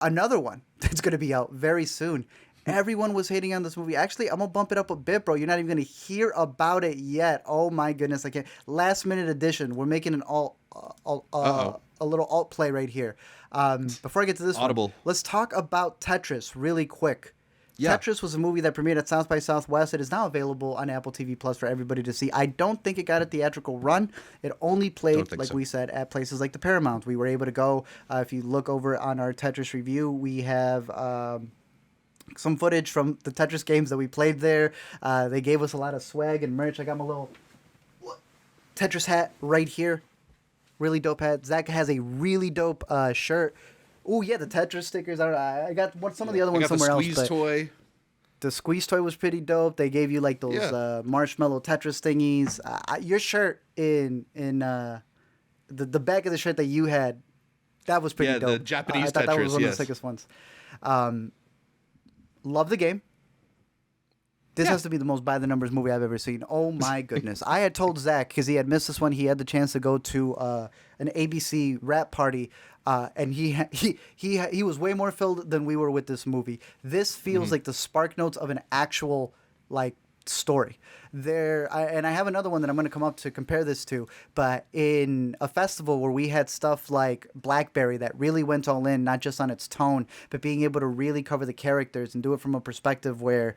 Another one that's going to be out very soon. Everyone was hating on this movie. Actually, I'm gonna bump it up a bit, bro. You're not even gonna hear about it yet. Oh my goodness, I can't. Last minute edition. We're making an a little alt play right here. Before I get to this Audible. one, let's talk about Tetris really quick. Yeah. Tetris was a movie that premiered at South by Southwest. It is now available on Apple TV Plus for everybody to see. I don't think it got a theatrical run. It only played, like we said, at places like the Paramount. We were able to go. If you look over on our Tetris review, we have some footage from the Tetris games that we played there. They gave us a lot of swag and merch. I got my little Tetris hat right here. Really dope hat. Zach has a really dope shirt. Oh yeah, the Tetris stickers. I got some of the other ones somewhere else. The squeeze toy. The squeeze toy was pretty dope. They gave you like those marshmallow Tetris thingies. Your shirt in the back of the shirt that you had, that was pretty dope. Yeah, the Japanese I thought Tetris. That was one of the sickest ones. Love the game. This has to be the most by the numbers movie I've ever seen. Oh my goodness! I had told Zach because he had missed this one. He had the chance to go to an ABC rap party, and he was way more filled than we were with this movie. This feels like the spark notes of an actual story. And I have another one that I'm going to come up to compare this to, but in a festival where we had stuff like Blackberry that really went all in, not just on its tone, but being able to really cover the characters and do it from a perspective where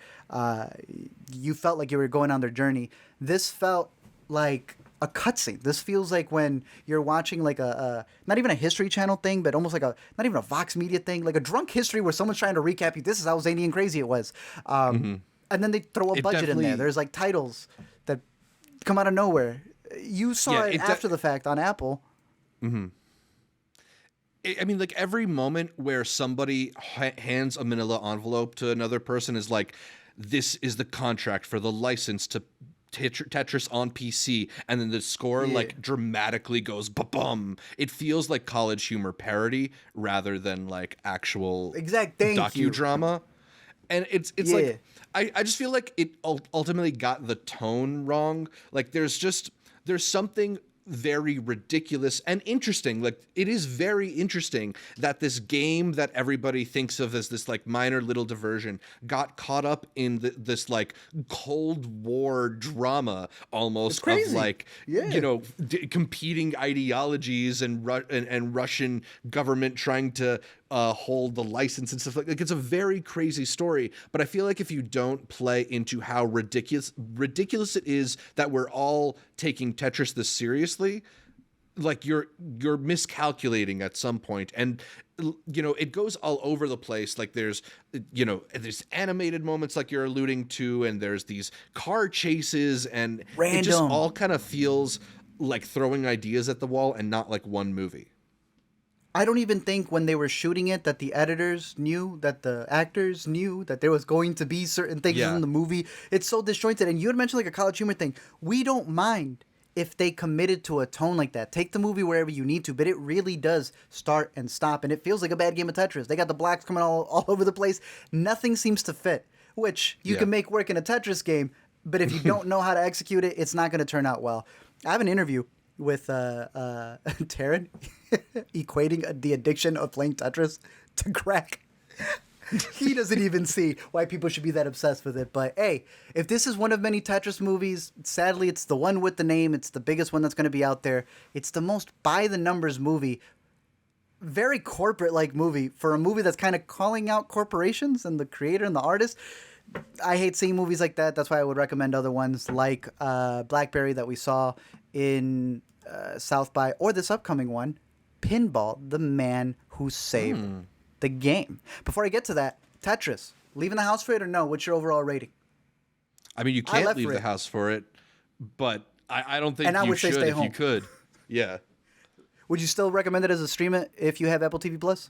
you felt like you were going on their journey. This felt like a cutscene. This feels like when you're watching like a not even a History Channel thing, but almost like not even a Vox Media thing, like a drunk history where someone's trying to recap you. This is how zany and crazy it was. And then they throw a budget in there. There's like titles that come out of nowhere. You saw it after the fact on Apple. Mm-hmm. I mean, like every moment where somebody hands a manila envelope to another person is like, this is the contract for the license to Tetris on PC, and then the score like dramatically goes ba-bum. It feels like college humor parody rather than like actual docudrama. And it's like I just feel like it ultimately got the tone wrong. Like there's something very ridiculous and interesting. Like it is very interesting that this game that everybody thinks of as this like minor little diversion got caught up in this like Cold War drama almost of like competing ideologies and Russian government trying to hold the license and stuff like it's a very crazy story. But I feel like if you don't play into how ridiculous it is that we're all taking Tetris this seriously, like you're miscalculating at some point. And it goes all over the place. Like there's animated moments like you're alluding to, and there's these car chases, and it just all kind of feels like throwing ideas at the wall and not like one movie. I don't even think when they were shooting it that the editors knew, that the actors knew that there was going to be certain things in the movie. It's so disjointed. And you had mentioned like a college humor thing. We don't mind if they committed to a tone like that. Take the movie wherever you need to, but it really does start and stop. And it feels like a bad game of Tetris. They got the blacks coming all over the place. Nothing seems to fit, which you can make work in a Tetris game. But if you don't know how to execute it, it's not going to turn out well. I have an interview with Taryn equating the addiction of playing Tetris to crack. He doesn't even see why people should be that obsessed with it. But hey, if this is one of many Tetris movies, sadly it's the one with the name. It's the biggest one that's going to be out there. It's the most by the numbers movie. Very corporate like movie for a movie that's kind of calling out corporations and the creator and the artist. I hate seeing movies like that. That's why I would recommend other ones like Blackberry that we saw in South by, or this upcoming one, Pinball, the Man Who Saved the Game. Before I get to that, Tetris, leaving the house for it or no? What's your overall rating? I mean, you can't leave the house for it, but I don't think you should if you could. Yeah. Would you still recommend it as a stream it if you have Apple TV Plus?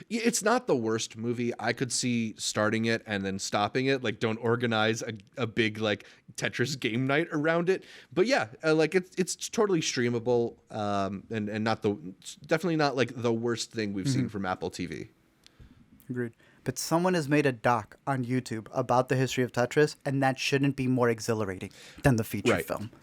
It's not the worst movie. I could see starting it and then stopping it. Like, don't organize a big like Tetris game night around it. But yeah, like it's totally streamable, and definitely not like the worst thing we've seen from Apple TV. Agreed. But someone has made a doc on YouTube about the history of Tetris, and that shouldn't be more exhilarating than the feature film.